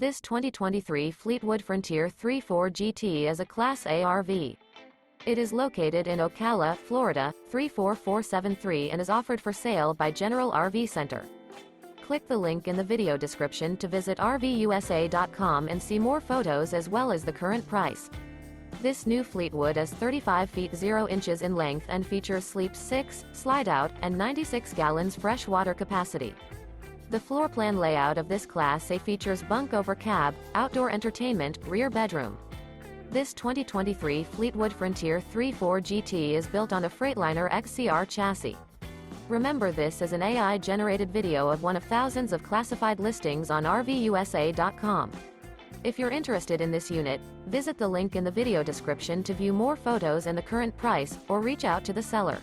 This 2023 Fleetwood Frontier 3.4 GT is a Class A RV. It is located in Ocala, Florida, 34473 and is offered for sale by General RV Center. Click the link in the video description to visit RVUSA.com and see more photos as well as the current price. This new Fleetwood is 35 feet 0 inches in length and features Sleep 6, Slideout, and 96 gallons fresh water capacity. The floor plan layout of this Class A features Bunk Over Cab, outdoor entertainment, rear bedroom. This 2023 Fleetwood Frontier 3.4 GT is built on a Freightliner XCR chassis. Remember, this is an AI-generated video of one of thousands of classified listings on RVUSA.com. If you're interested in this unit, visit the link in the video description to view more photos and the current price, or reach out to the seller.